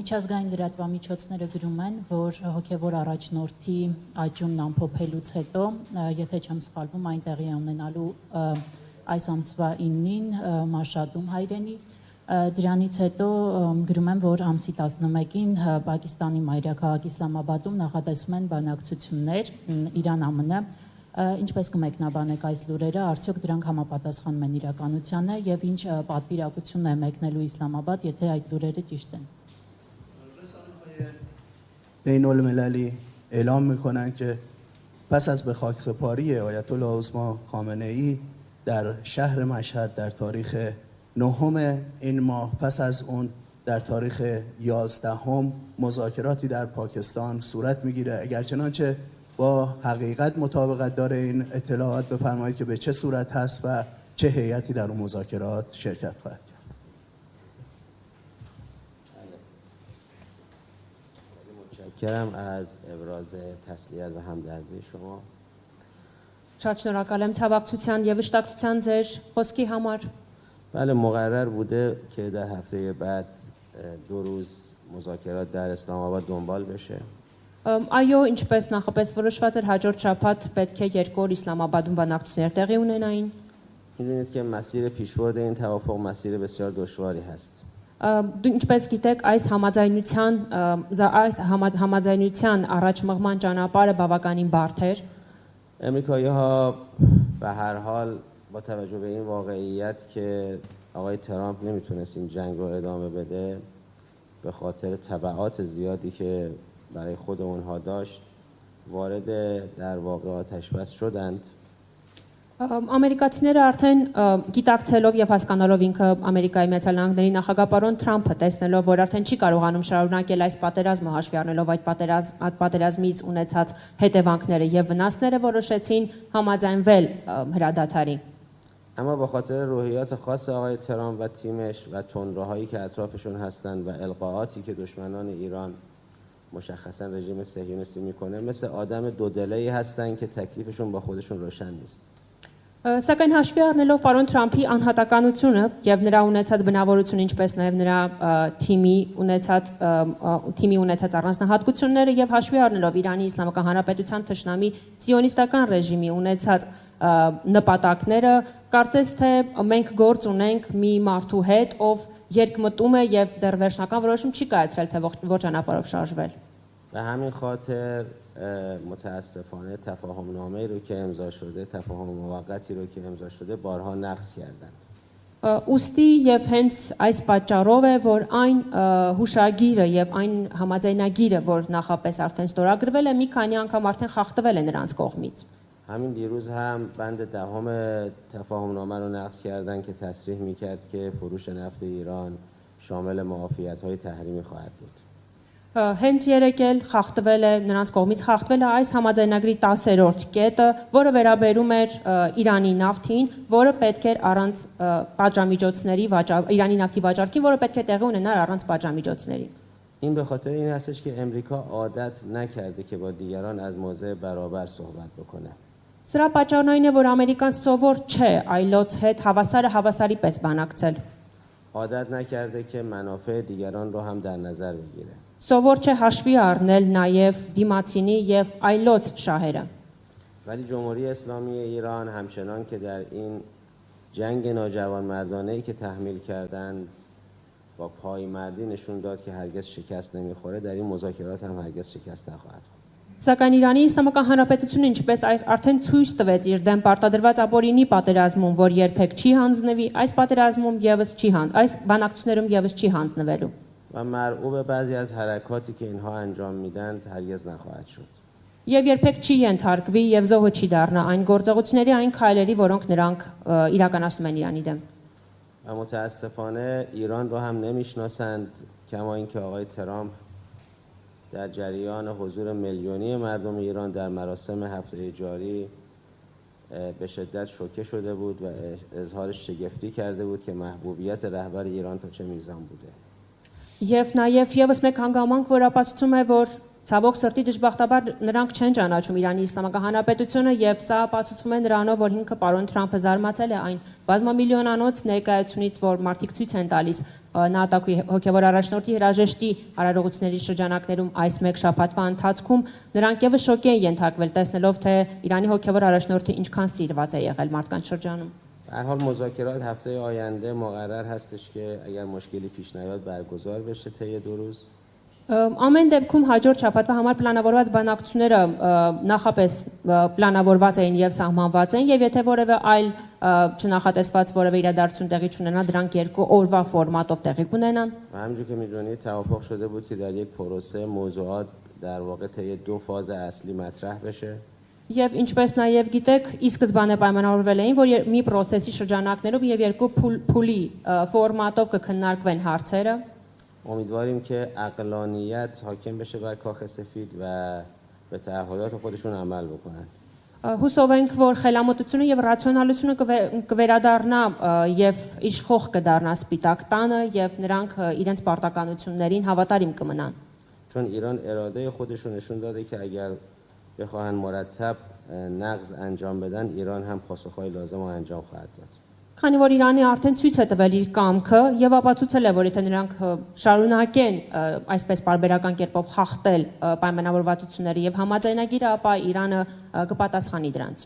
Միջազգային լրատվամիջոցները գրում են, որ հոգևոր առաջնորդի աճումն ամփոփելուց հետո, եթե չեմ սխալվում, այն տեղի է ունենալու այս ամսվա 9-ին Մաշհադում հայրենի։ Դրանից հետո գրում են, որ ամսի 11-ին Պակիստանի մայրաքաղաք Իսլամաբադում նախատեսվում են բանակցություններ Իրան-ԱՄՆ։ Ինչպես կմեկնաբանեք այս լուրերը, արդյոք դրանք համապատասխանում են իրականությանը եւ ինչ պատվիրակություն է մեկնելու Իսլամաբադ, եթե այդ լուրերը ճիշտ են։ بین‌المللی اعلام میکنن که پس از به خاکسپاری آیت الله عظما خامنه‌ای در شهر مشهد در تاریخ 9 این ماه، پس از اون در تاریخ 11 مذاکراتی در پاکستان صورت میگیره. اگر چنانچه با حقیقت مطابقت داره این اطلاعات، بفرمایید که به چه صورت هست و چه هیئتی در اون مذاکرات شرکت خواهد کرد. متشکرم از ابراز تسلیت و همدردی شما. Շատ շնորհակալ եմ ցավակցության եւ վշտակցության ձեր խոսքի համար։ بله مقرر بوده که در هفته بعد 2 روز مذاکرات در اسلام آباد دنبال بشه. Այո, ինչպես նախապես որոշված էր, հաջորդ շաբաթ պետք է 2 օր Իսլամաբադում բանակցություններ տեղի ունենային։ میدونید که مسیر پیشبرد این توافق مسیر بسیار دشواری هست. Դու ինչպես գիտեք, այս համաձայնության առաջ մղման ճանապարհը բավականին բարդ էր։ امریکایی‌ها به هر حال با توجه به این واقعیت که آقای ترامپ نمیتونست این جنگ رو ادامه بده، به خاطر تبعات زیادی که برای خود اونها داشت، وارد در واقع آتش‌بس شدند. Ամերիկացիները արդեն գիտակցելով եւ հասկանալով ինքը Ամերիկայի Միացյալ Նահանգների նախագահ պարոն Թրամփը, տեսնելով, որ արդեն չի կարողանում շարունակել այս պատերազմը, հաշվի առնելով այդ պատերազմից ունեցած հետևանքները եւ վնասները, որոշեցին համաձայնվել հրադադարի։ اما با خاطر روحیات خاص آقای ترامپ و تیمش و تندروهایی که اطرافشون هستند و القاءاتی که دشمنان ایران مشخصا رژیم صهیونیستی میکنه، مثل آدم دودله‌ای هستن که تکلیفشون با خودشون روشن نیست. Սակայն հաշվի առնելով պարոն Թրամփի անհատականությունը եւ նրա ունեցած բնավորությունը, ինչպես նաեւ նրա թիմի ունեցած առանձնահատկությունները եւ հաշվի առնելով Իրանի Իսլամական Հանրապետության թշնամի սիոնիստական ռեժիմի ունեցած նպատակները, կարծես թե մենք գործ ունենք մի մարդու հետ, ով երկմտում է եւ դեռ վերջնական որոշում չի կայացրել, թե ոչ ճանապարհով շարժվել։ به همین خاطر متاسفانه تفاهم نامه‌ای رو که امضا شده، تفاهم موقتی رو که امضا شده، بارها نقض کردند. Ոստի եւ հենց այս պատճառով է, որ այն հուշագիրը եւ այն համաձայնագիրը, որ նախապես արդեն ստորագրվել է, մի քանի անգամ արդեն խախտվել է նրանց կողմից։ همین دیروز هم بند 10 تفاهم نامه رو نقض کردند که تصریح می‌کرد که فروش نفت ایران شامل معافیت‌های تحریمی خواهد بود. Հենց երեկել խախտվել է նրանց կողմից խախտվել է այս համաձայնագրի 10-րդ կետը, որը վերաբերում էր Իրանի նավթին, որը պետք էր առանց պատժամիջոցների Իրանի նավթի վաճառքին, որը պետք է տեղի ունենար առանց պատժամիջոցների։ این به خاطر این هستش که امریکا عادت نکرده که با دیگران از موضع برابر صحبت بکنه. Սրա պատճառն այն է, որ Ամերիկան սովոր չէ այլոց հետ հավասարը հավասարի պես բանակցել։ عادت نکرده که منافع دیگران رو هم در نظر بگیره. Սովոր չէ հաշվի առնել նաև դիմացինի եւ այլոց շահերը։ ولی جمهوری اسلامی ایران همچنان که در این جنگ ناجوانمردانه‌ای که تحمیل کردند با پایمردی نشون داد که هرگز شکست نمیخوره، در این مذاکرات هم هرگز شکست نخواهد خورد. Սակայն Իրանի Իսլամական Հանրապետությունը ինչպես արդեն ցույց տվեց իր դեմ պարտադրված ապօրինի պատերազմում, որ երբեք չի հանձնվի, այս պատերազմում եւս չի այս բանակցություններում եւս չի հանձնվելու։ و مرعوب بعضی از حرکاتی که اینها انجام میدن هرگز نخواهد شد. Եվ երբեք չի ենթարկվի եւ զոհը չի դառնա այն գործողությունների, այն քայլերի, որոնք նրանք իրականացնում են Իրանի դեմ։ و متاسفانه ایران رو هم نمیشناسند، کما اینکه آقای ترامپ در جریان حضور میلیونی مردم ایران در مراسم هفته جاری به شدت شوکه شده بود و اظهار شگفتی کرده بود که محبوبیت رهبر ایران تا چه میزان بوده. Եվ նաև եւս մեկ հանգամանք, որ ապացուցում է, որ Ցավոք սրտի դժբախտաբար նրանք չեն ճանաչում Իրանի Իսլամական Հանրապետությունը եւ սա ապացուցվում է նրանով, որ ինքը պարոն Թրամփը զարմացել է այն բազմամիլիոնանոց ներկայացումից, որ մարդիկ ցույց են տալիս ՆԱՏՕ-ի հոգեվոր առաջնորդի հրաժեշտի արարողությունների շրջանակներում այս մեկ շաբաթվա ընթացքում նրանք եւս շոկի են ենթարկվել տեսնելով թե Իրանի հոգեվոր առաջնորդը ինչքան սիրված է եղել մարդկանց շրջանում։ به هر حال مذاکرات هفته آینده مقرر هستش که اگر مشکلی پیش نیاد برگزار بشه طی 2 روز. Ամեն դեպքում հաջորդ շաբաթվա համար պլանավորված բանակցությունները նախապես պլանավորված էին եւ սահմանված են եւ եթե որևէ այլ չնախատեսված որևէ իրադարձություն տեղի չունենա դրանք 2 օրվա ֆորմատով տեղի կունենան و همونجور که میدونید توافق شده بود که در یک پروسه موضوعات در واقع طی 2 فاز اصلی مطرح بشه. Եվ ինչպես նաև գիտեք, ի սկզբանե պայմանավորվել էին, որ մի process-ի շրջանակներում եւ 2 փուլի ֆորմատով կքննարկվեն հարցերը։ امیدواریم که عقلانیت حاکم بشه بر کاخ سفید و به تعهدات خودشون عمل بکنن. Հուսով ենք, որ խելամտությունը եւ ռացիոնալությունը կվերադառնա եւ իշխող կդառնա Սպիտակ տանը եւ նրանք իրենց պարտականություններին հավատարիմ կմնան։ چون ایران اراده خودش رو نشون داده که اگر بخواهن مرتب نقض انجام بدن ایران هم پاسخهای لازم رو انجام خواهد داد. Քանի որ Իրանի արդեն ցույց է տվել իր կամքը եւ ապացուցել է, որ եթե նրանք շարունակեն այսպես բարբերական կերպով խախտել պայմանավորվածությունները եւ համաձայնագիրը, ապա Իրանը կպատասխանի դրանց։